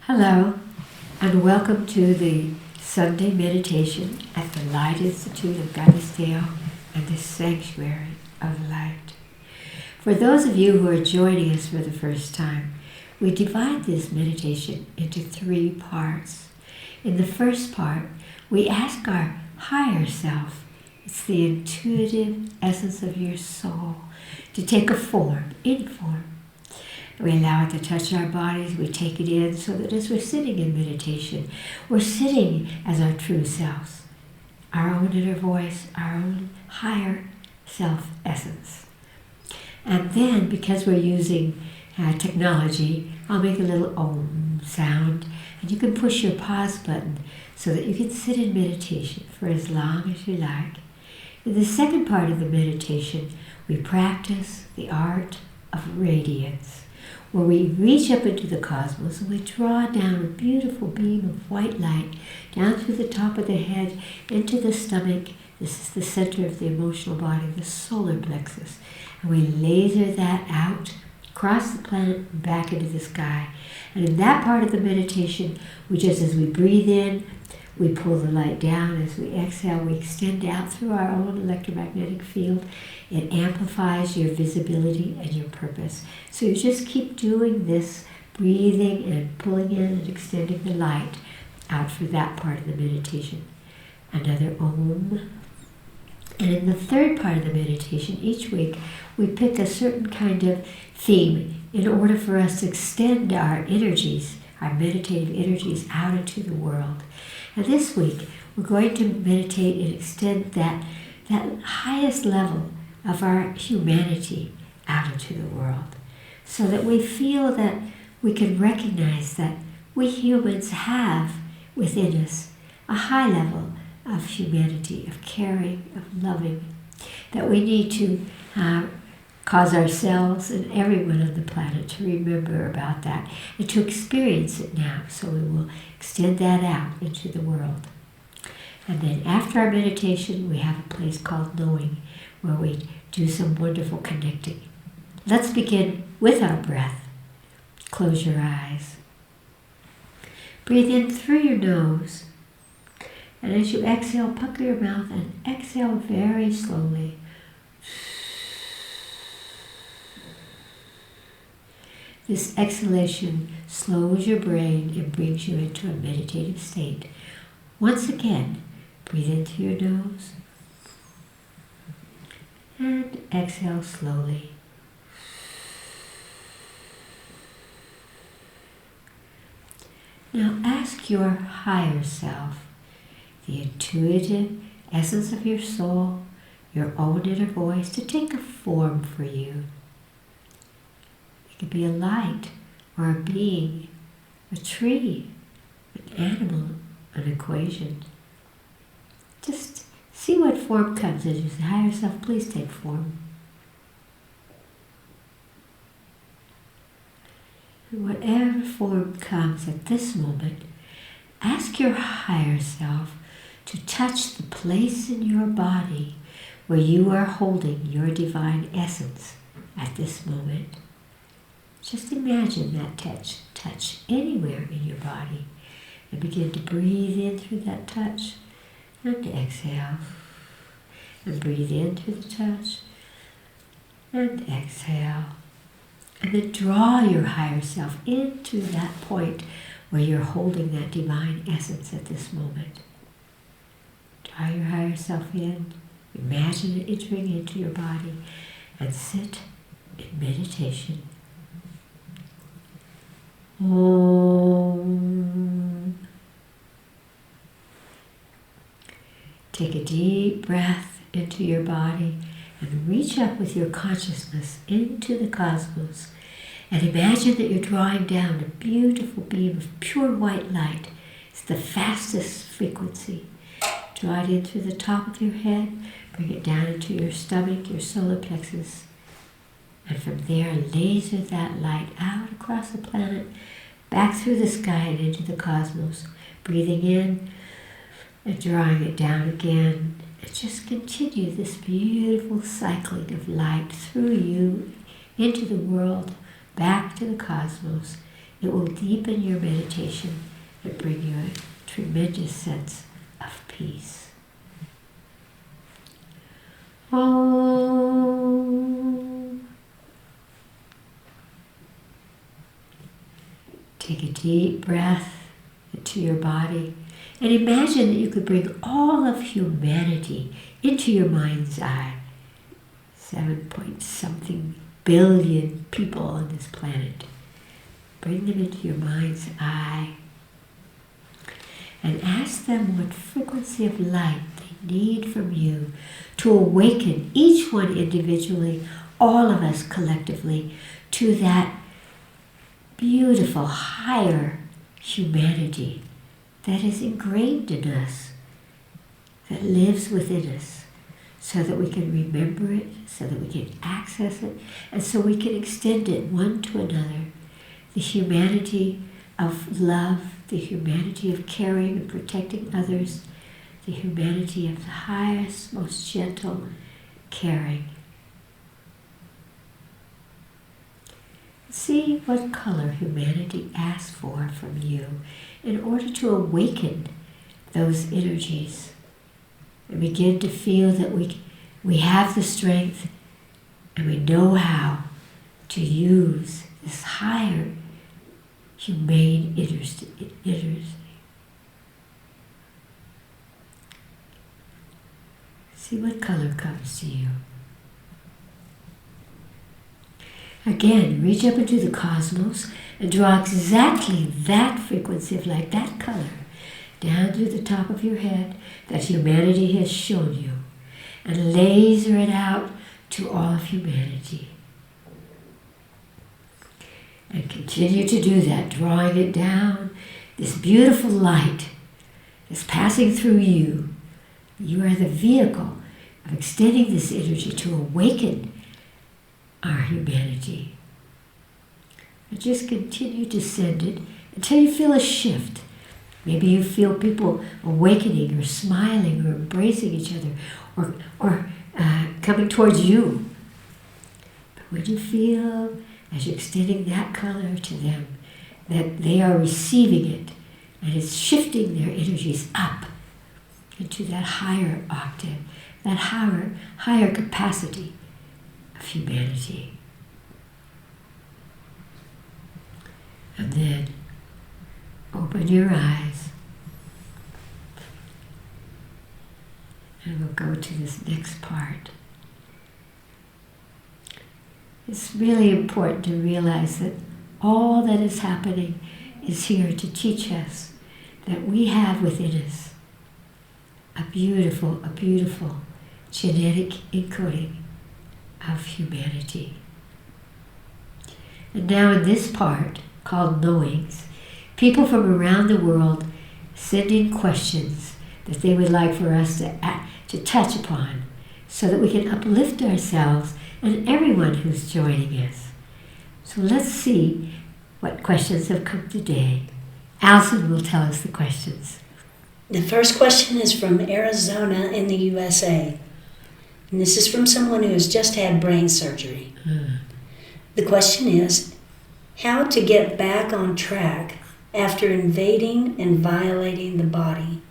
Hello, and welcome to the Sunday meditation at the Light Institute of Galisteo and the Sanctuary of Light. For those of you who are joining us for the first time, we divide this meditation into 3 parts. In the first part, we ask our higher self, it's the intuitive essence of your soul, to take a form, any form. We allow it to touch our bodies, we take it in so that as we're sitting in meditation, we're sitting as our true selves, our own inner voice, our own higher self-essence. And then, because we're using technology, I'll make a little Om sound, and you can push your pause button so that you can sit in meditation for as long as you like. In the second part of the meditation, we practice the art of radiance, where we reach up into the cosmos and we draw down a beautiful beam of white light down through the top of the head into the stomach. This is the center of the emotional body, the solar plexus. And we laser that out across the planet and back into the sky. And in that part of the meditation, as we breathe in, we pull the light down. As we exhale, we extend out through our own electromagnetic field. It amplifies your visibility and your purpose. So you just keep doing this, breathing and pulling in and extending the light out for that part of the meditation. Another Om. And in the third part of the meditation, each week, we pick a certain kind of theme in order for us to extend our energies, our meditative energies out into the world. And this week, we're going to meditate and extend that highest level of our humanity out into the world, so that we feel that we can recognize that we humans have within us a high level of humanity, of caring, of loving, that we need to cause ourselves and everyone on the planet to remember about that and to experience it now. So we will extend that out into the world. And then after our meditation, we have a place called Knowing, where we do some wonderful connecting. Let's begin with our breath. Close your eyes. Breathe in through your nose. And as you exhale, pucker your mouth and exhale very slowly. This exhalation slows your brain and brings you into a meditative state. Once again, breathe into your nose and exhale slowly. Now ask your higher self, the intuitive essence of your soul, your own inner voice, to take a form for you. It could be a light or a being, a tree, an animal, an equation. Just see what form comes as you say, higher self, please take form. And whatever form comes at this moment, ask your higher self to touch the place in your body where you are holding your divine essence at this moment. Just imagine that touch anywhere in your body, and begin to breathe in through that touch and exhale. And breathe in through the touch and exhale. And then draw your higher self into that point where you're holding that divine essence at this moment. Draw your higher self in, imagine it entering into your body, and sit in meditation. Om. Take a deep breath into your body and reach up with your consciousness into the cosmos, and imagine that you're drawing down a beautiful beam of pure white light. It's the fastest frequency. Draw it in through the top of your head, bring it down into your stomach, your solar plexus, and from there laser that light out across the planet, back through the sky and into the cosmos, breathing in and drawing it down again. And just continue this beautiful cycling of light through you, into the world, back to the cosmos, It will deepen your meditation and bring you a tremendous sense of peace. Om. Take a deep breath into your body and imagine that you could bring all of humanity into your mind's eye. 7-point-something billion people on this planet. Bring them into your mind's eye and ask them what frequency of light they need from you to awaken each one individually, all of us collectively, to that beautiful higher humanity that is ingrained in us, that lives within us, so that we can remember it, so that we can access it, and so we can extend it one to another. The humanity of love, the humanity of caring and protecting others, the humanity of the highest, most gentle caring. See what color humanity asks for from you in order to awaken those energies and begin to feel that we have the strength and we know how to use this higher humane energy. See what color comes to you. Again, reach up into the cosmos and draw exactly that frequency of light, that color, down through the top of your head that humanity has shown you, and laser it out to all of humanity. And continue to do that, drawing it down. This beautiful light is passing through you. You are the vehicle of extending this energy to awaken our humanity. And just continue to send it until you feel a shift. Maybe you feel people awakening or smiling or embracing each other or coming towards you. But when you feel, as you're extending that color to them, that they are receiving it and it's shifting their energies up into that higher octave, that higher capacity of humanity. And then open your eyes and we'll go to this next part. It's really important to realize that all that is happening is here to teach us that we have within us a beautiful genetic encoding of humanity. And now in this part, called knowings, people from around the world send in questions that they would like for us to touch upon so that we can uplift ourselves and everyone who's joining us. So let's see what questions have come today. Alison will tell us the questions. The first question is from Arizona in the U.S.A. And this is from someone who has just had brain surgery. The question is, how to get back on track after invading and violating the body?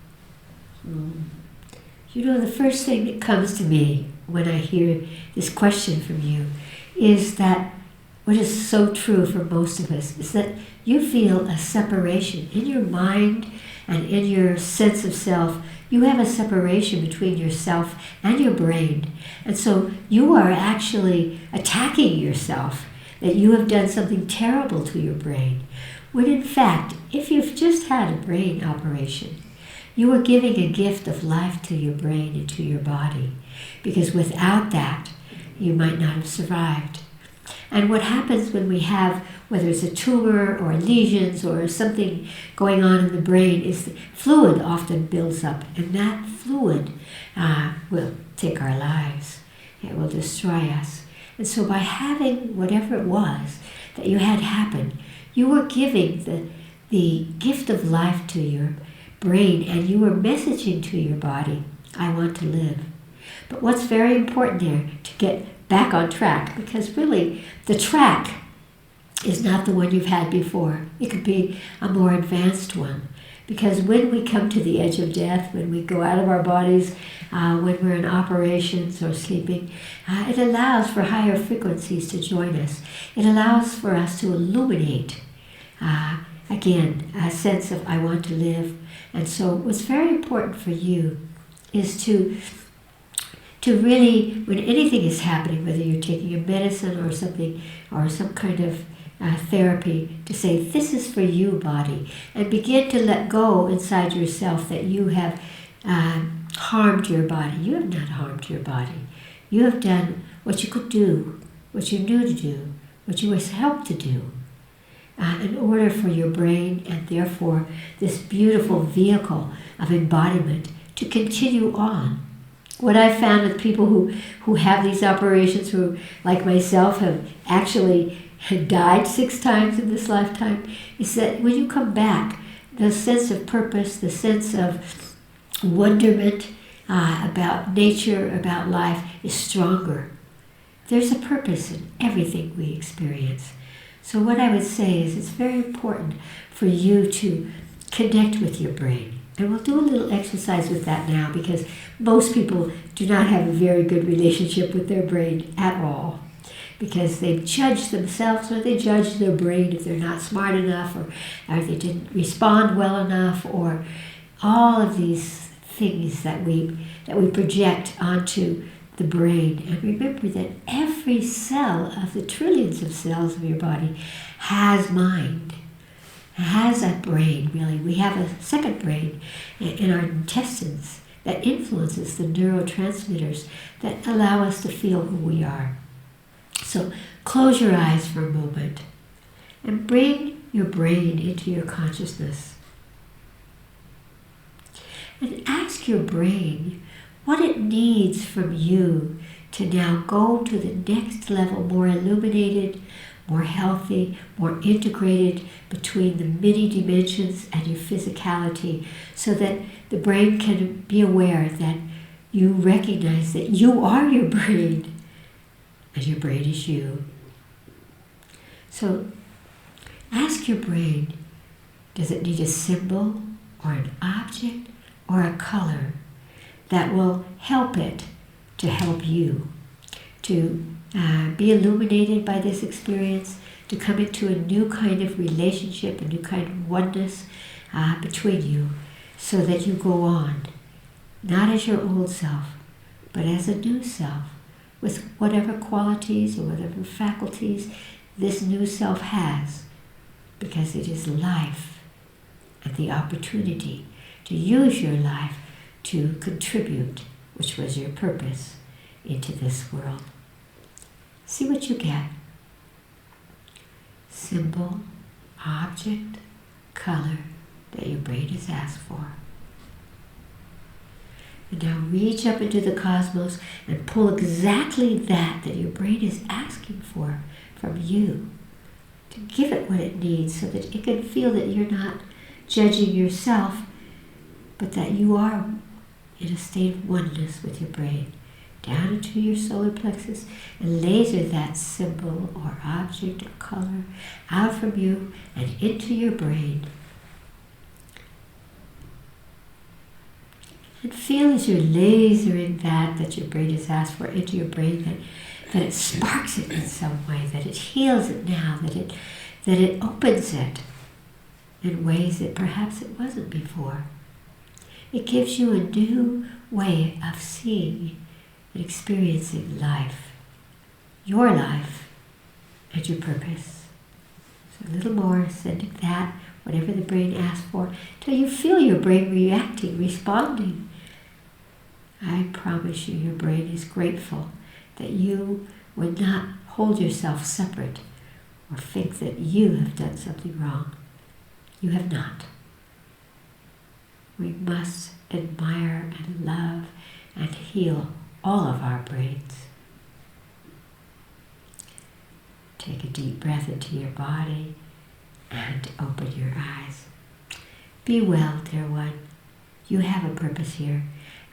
You know, the first thing that comes to me when I hear this question from you is that what is so true for most of us is that you feel a separation in your mind and in your sense of self. You have a separation between yourself and your brain. And so you are actually attacking yourself, that you have done something terrible to your brain. When in fact, if you've just had a brain operation, you are giving a gift of life to your brain and to your body. Because without that, you might not have survived. And what happens when we have, whether it's a tumor or lesions or something going on in the brain, is the fluid often builds up. And that fluid will take our lives. It will destroy us. And so by having whatever it was that you had happen, you were giving the gift of life to your brain, and you were messaging to your body, I want to live. But what's very important there to get back on track, because really the track is not the one you've had before. It could be a more advanced one. Because when we come to the edge of death, when we go out of our bodies, when we're in operations or sleeping, it allows for higher frequencies to join us. It allows for us to illuminate, again, a sense of I want to live. And so what's very important for you is to really, when anything is happening, whether you're taking a medicine or something, or some kind of therapy, to say, this is for you, body, and begin to let go inside yourself that you have harmed your body. You have not harmed your body. You have done what you could do, what you knew to do, what you were helped to do, in order for your brain and therefore this beautiful vehicle of embodiment to continue on. What I've found with people who have these operations, who, like myself, have actually died 6 times in this lifetime, is that when you come back, the sense of purpose, the sense of wonderment about nature, about life, is stronger. There's a purpose in everything we experience. So what I would say is it's very important for you to connect with your brain. And we'll do a little exercise with that now, because most people do not have a very good relationship with their brain at all, because they judge themselves or they judge their brain if they're not smart enough, or they didn't respond well enough, or all of these things that we project onto the brain. And remember that every cell of the trillions of cells of your body has mind, has a brain, really. We have a second brain in our intestines that influences the neurotransmitters that allow us to feel who we are. So close your eyes for a moment and bring your brain into your consciousness. And ask your brain what it needs from you to now go to the next level, more illuminated, more healthy, more integrated between the many dimensions and your physicality, so that the brain can be aware that you recognize that you are your brain and your brain is you. So ask your brain, does it need a symbol or an object or a color that will help it to help you to be illuminated by this experience, to come into a new kind of relationship, a new kind of oneness between you, so that you go on, not as your old self, but as a new self, with whatever qualities or whatever faculties this new self has, because it is life and the opportunity to use your life to contribute, which was your purpose, into this world. See what you get. Symbol, object, color that your brain has asked for. And now reach up into the cosmos and pull exactly that your brain is asking for from you, to give it what it needs so that it can feel that you're not judging yourself, but that you are in a state of oneness with your brain. Down into your solar plexus and laser that symbol or object or color out from you and into your brain. And feel as you're lasering that your brain has asked for into your brain, that it sparks it in some way, that it heals it now, that it opens it in ways that perhaps it wasn't before. It gives you a new way of seeing and experiencing life, your life, and your purpose. So a little more, sending that, whatever the brain asks for, till you feel your brain reacting, responding. I promise you, your brain is grateful that you would not hold yourself separate or think that you have done something wrong. You have not. We must admire and love and heal all of our brains. Take a deep breath into your body and open your eyes. Be well, dear one. You have a purpose here.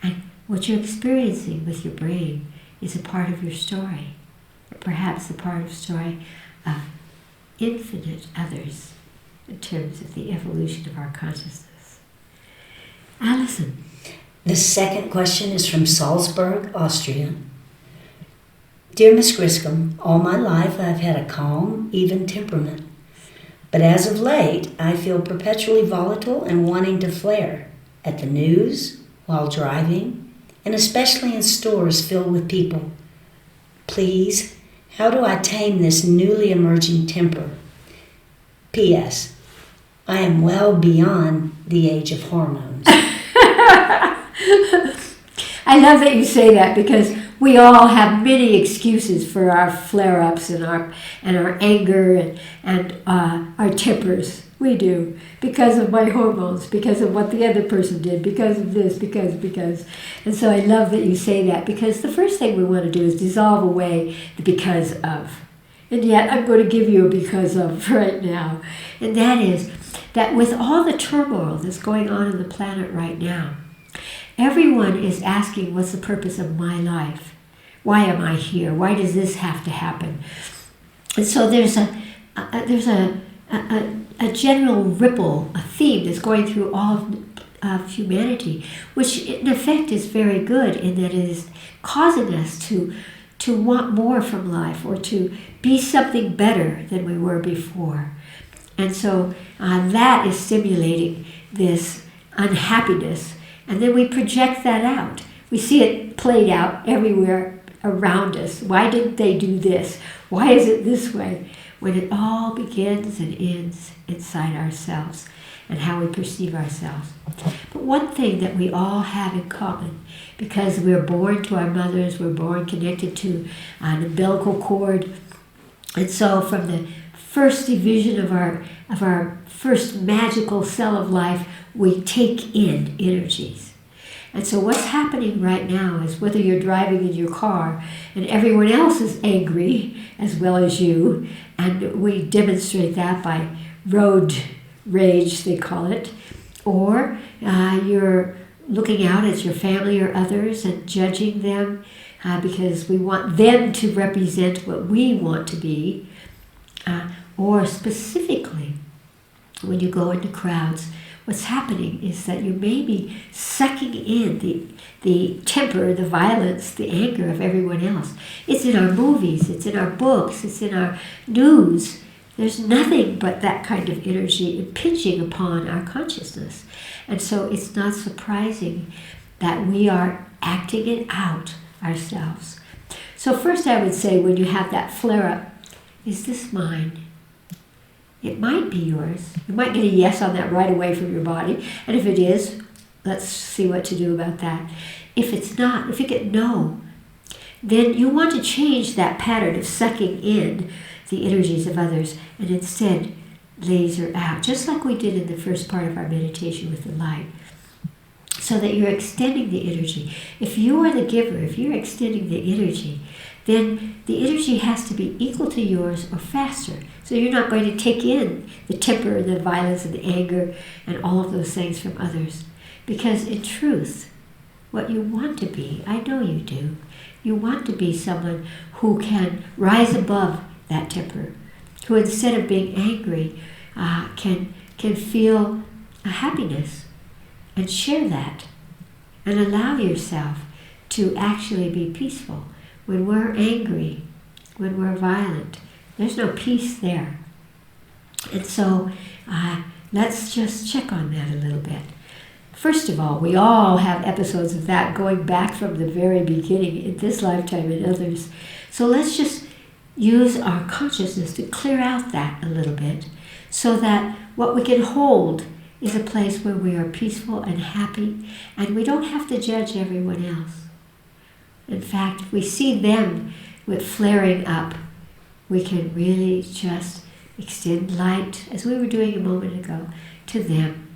And what you're experiencing with your brain is a part of your story. Perhaps a part of the story of infinite others in terms of the evolution of our consciousness. Allison. The second question is from Salzburg, Austria. Dear Miss Griscom, all my life I've had a calm, even temperament. But as of late, I feel perpetually volatile and wanting to flare at the news, while driving, and especially in stores filled with people. Please, how do I tame this newly emerging temper? P.S. I am well beyond the age of hormones. I love that you say that, because we all have many excuses for our flare-ups and our anger and our tempers. We do, because of my hormones, because of what the other person did, because of this, because. And so I love that you say that, because the first thing we want to do is dissolve away the because of. And yet I'm going to give you a because of right now. And that is that with all the turmoil that's going on the planet right now, everyone is asking, what's the purpose of my life? Why am I here? Why does this have to happen? And so there's a general ripple, a theme that's going through all of humanity, which in effect is very good in that it is causing us to want more from life, or to be something better than we were before. And so that is stimulating this unhappiness. And then we project that out. We see it played out everywhere around us. Why didn't they do this? Why is it this way? When it all begins and ends inside ourselves and how we perceive ourselves. But one thing that we all have in common, because we're born to our mothers, we're born connected to an umbilical cord, and so from the first division of our first magical cell of life, we take in energies. And so what's happening right now is, whether you're driving in your car and everyone else is angry as well as you, and we demonstrate that by road rage, they call it, or you're looking out at your family or others and judging them because we want them to represent what we want to be, or specifically when you go into crowds, what's happening is that you may be sucking in the temper, the violence, the anger of everyone else. It's in our movies, it's in our books, it's in our news. There's nothing but that kind of energy impinging upon our consciousness. And so it's not surprising that we are acting it out ourselves. So first I would say, when you have that flare-up, is this mine? It might be yours. You might get a yes on that right away from your body. And if it is, let's see what to do about that. If it's not, if you get no, then you want to change that pattern of sucking in the energies of others and instead laser out, just like we did in the first part of our meditation with the light, so that you're extending the energy. If you are the giver, if you're extending the energy, then the energy has to be equal to yours or faster. So you're not going to take in the temper, the violence, and the anger, and all of those things from others. Because in truth, what you want to be, I know you do, you want to be someone who can rise above that temper, who instead of being angry, can feel a happiness and share that, and allow yourself to actually be peaceful. When we're angry, when we're violent, there's no peace there. And so let's just check on that a little bit. First of all, we all have episodes of that going back from the very beginning in this lifetime and others. So let's just use our consciousness to clear out that a little bit, so that what we can hold is a place where we are peaceful and happy, and we don't have to judge everyone else. In fact, if we see them with flaring up, we can really just extend light, as we were doing a moment ago, to them.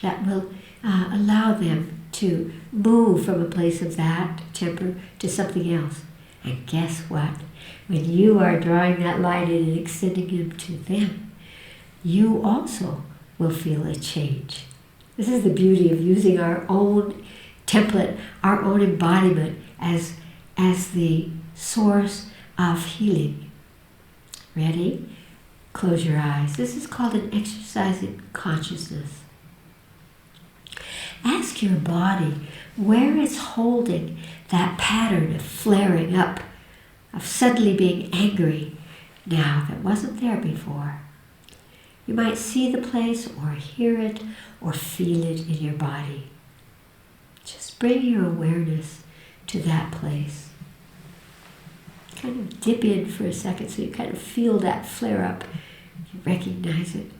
That will allow them to move from a place of that temper to something else. And guess what? When you are drawing that light in and extending it to them, you also will feel a change. This is the beauty of using our own template, our own embodiment as the source of healing. Ready? close your eyes. This is called an exercise in consciousness. Ask your body where it's holding that pattern of flaring up, of suddenly being angry now that wasn't there before. You might see the place or hear it or feel it in your body. Just bring your awareness to that place. Kind of dip in for a second so you kind of feel that flare up. You recognize it.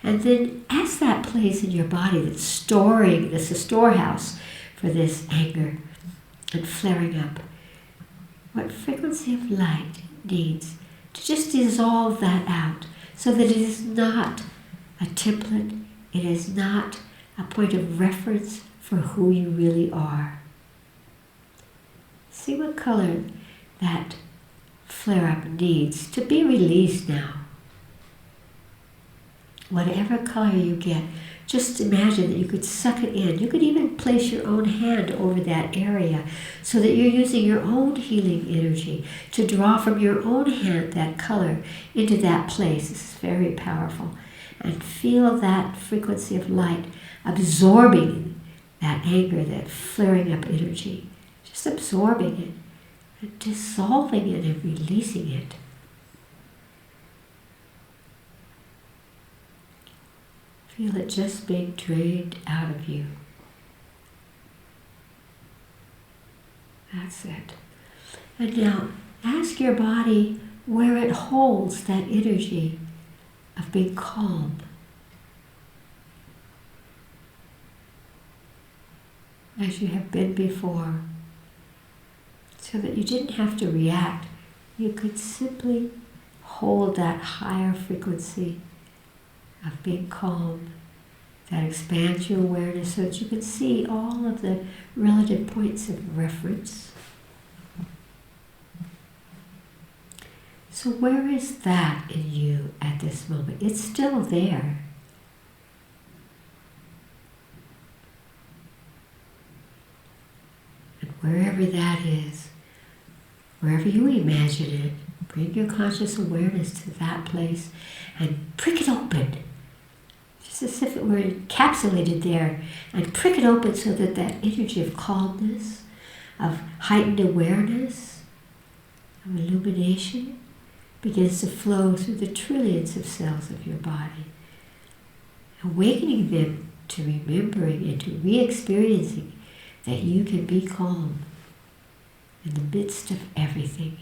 And then ask that place in your body that's storing, that's a storehouse for this anger and flaring up, what frequency of light needs to just dissolve that out so that it is not a template, it is not a point of reference for who you really are. See what color that flare-up needs to be released now. Whatever color you get, just imagine that you could suck it in. You could even place your own hand over that area so that you're using your own healing energy to draw from your own hand that color into that place. This is very powerful. And feel that frequency of light absorbing that anger, that flaring up energy. Just absorbing it and dissolving it and releasing it. Feel it just being drained out of you. That's it. And now ask your body where it holds that energy of being calm. As you have been before, so that you didn't have to react. You could simply hold that higher frequency of being calm that expands your awareness so that you can see all of the relative points of reference. So where is that in you at this moment? It's still there. And wherever that is, wherever you imagine it, bring your conscious awareness to that place and prick it open. Just as if it were encapsulated there, and prick it open so that that energy of calmness, of heightened awareness, of illumination begins to flow through the trillions of cells of your body, awakening them to remembering and to re-experiencing that you can be calm in the midst of everything.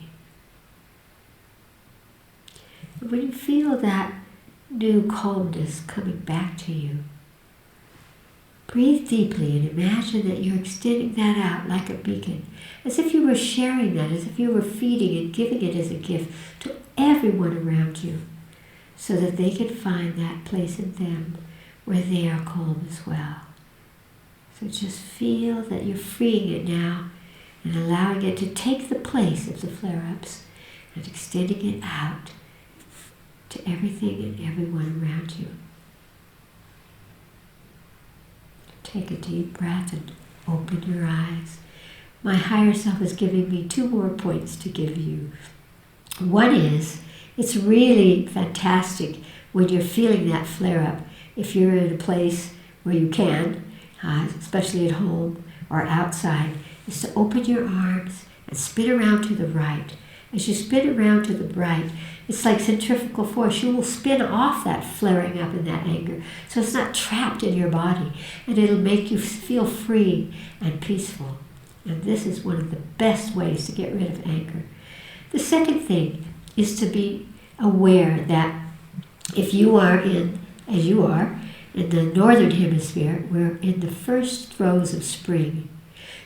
And when you feel that new calmness coming back to you, breathe deeply and imagine that you're extending that out like a beacon, as if you were sharing that, as if you were feeding and giving it as a gift to everyone around you, so that they can find that place in them where they are calm as well. So just feel that you're freeing it now and allowing it to take the place of the flare-ups and extending it out to everything and everyone around you. Take a deep breath and open your eyes. My higher self is giving me 2 more points to give you. One is, it's really fantastic when you're feeling that flare-up, if you're in a place where you can, especially at home or outside, is to open your arms and spin around to the right. As you spin around to the right, it's like centrifugal force. You will spin off that flaring up and that anger, so it's not trapped in your body, and it'll make you feel free and peaceful. And this is one of the best ways to get rid of anger. The second thing is to be aware that if you are as you are, in the northern hemisphere, we're in the first throes of spring.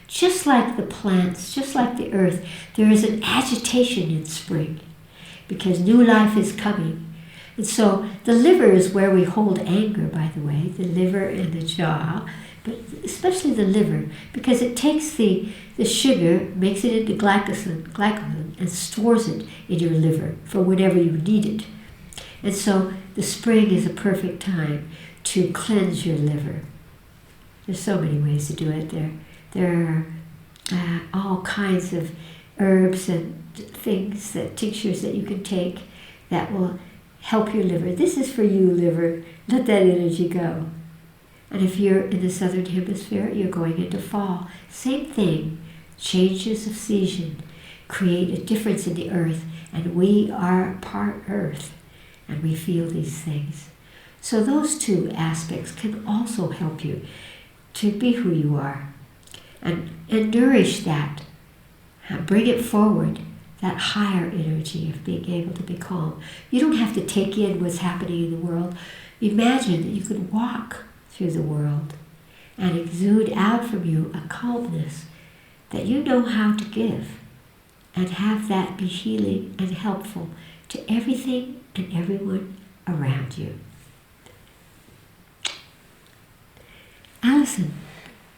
Just like the plants, just like the earth, there is an agitation in spring because new life is coming. And so the liver is where we hold anger, by the way, the liver and the jaw, but especially the liver, because it takes the sugar, makes it into glycogen, and stores it in your liver for whenever you need it. And so the spring is a perfect time to cleanse your liver. There's so many ways to do it. There are all kinds of herbs and things, tinctures that you can take that will help your liver. This is for you, liver. Let that energy go. And if you're in the southern hemisphere, you're going into fall. Same thing. Changes of season create a difference in the earth, and we are part earth, and we feel these things. So those two aspects can also help you to be who you are and nourish that. Bring it forward, that higher energy of being able to be calm. You don't have to take in what's happening in the world. Imagine that you could walk through the world and exude out from you a calmness that you know how to give, and have that be healing and helpful to everything and everyone around you. Allison.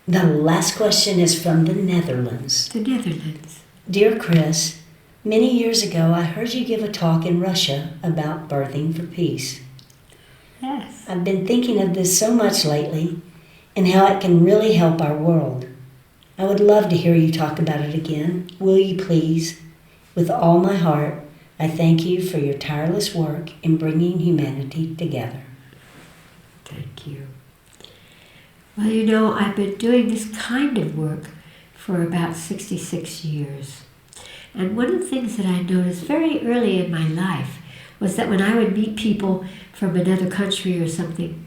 The last question is from the Netherlands. The Netherlands. Dear Chris, many years ago I heard you give a talk in Russia about birthing for peace. Yes. I've been thinking of this so much lately and how it can really help our world. I would love to hear you talk about it again. Will you please? With all my heart, I thank you for your tireless work in bringing humanity together. Thank you. Well, you know, I've been doing this kind of work for about 66 years. And one of the things that I noticed very early in my life was that when I would meet people from another country or something,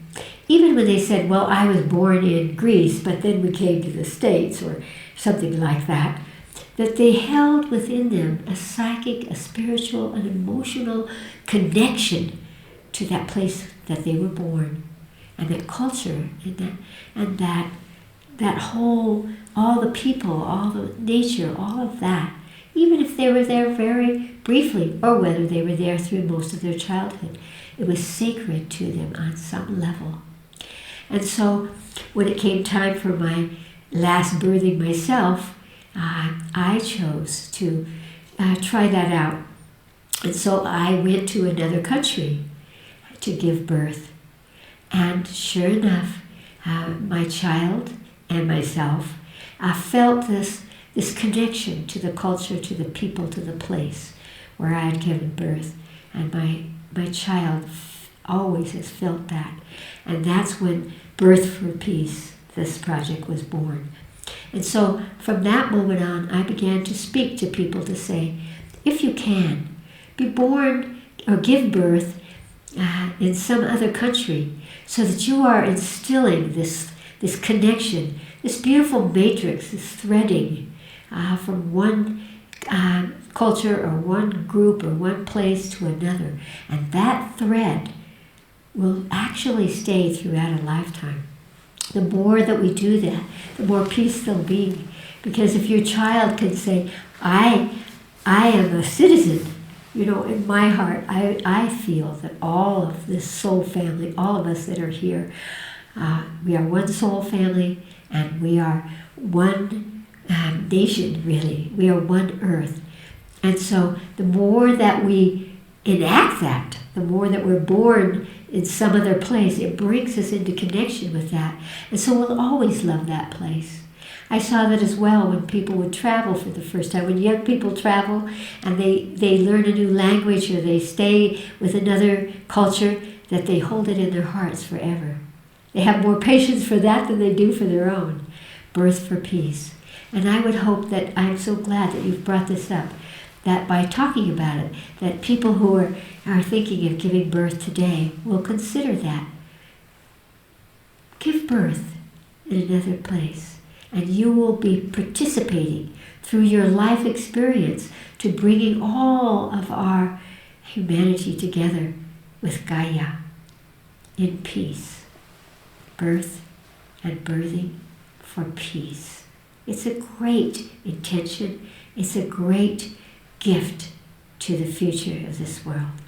even when they said, well, I was born in Greece, but then we came to the States or something like that, that they held within them a psychic, a spiritual, an emotional connection to that place that they were born, and that culture, and that whole, all the people, all the nature, all of that, even if they were there very briefly, or whether they were there through most of their childhood, it was sacred to them on some level. And so when it came time for my last birthing myself, I chose to try that out. And so I went to another country to give birth. And sure enough, my child and myself felt this connection to the culture, to the people, to the place where I had given birth. And my child always has felt that. And that's when Birth for Peace, this project, was born. And so from that moment on, I began to speak to people to say, if you can, be born or give birth in some other country, so that you are instilling this connection, this beautiful matrix, this threading from one culture or one group or one place to another. And that thread will actually stay throughout a lifetime. The more that we do that, the more peace there'll be. Because if your child can say, I am a citizen, you know, in my heart, I feel that all of this soul family, all of us that are here, we are one soul family, and we are one nation, really. We are one earth. And so the more that we enact that, the more that we're born in some other place, it brings us into connection with that. And so we'll always love that place. I saw that as well when people would travel for the first time. When young people travel and they learn a new language or they stay with another culture, that they hold it in their hearts forever. They have more patience for that than they do for their own. Birth for Peace. And I would hope that, I'm so glad that you've brought this up, that by talking about it, that people who are thinking of giving birth today will consider that. Give birth in another place, and you will be participating through your life experience to bringing all of our humanity together with Gaia in peace. Birth and birthing for peace. It's a great intention. It's a great gift to the future of this world.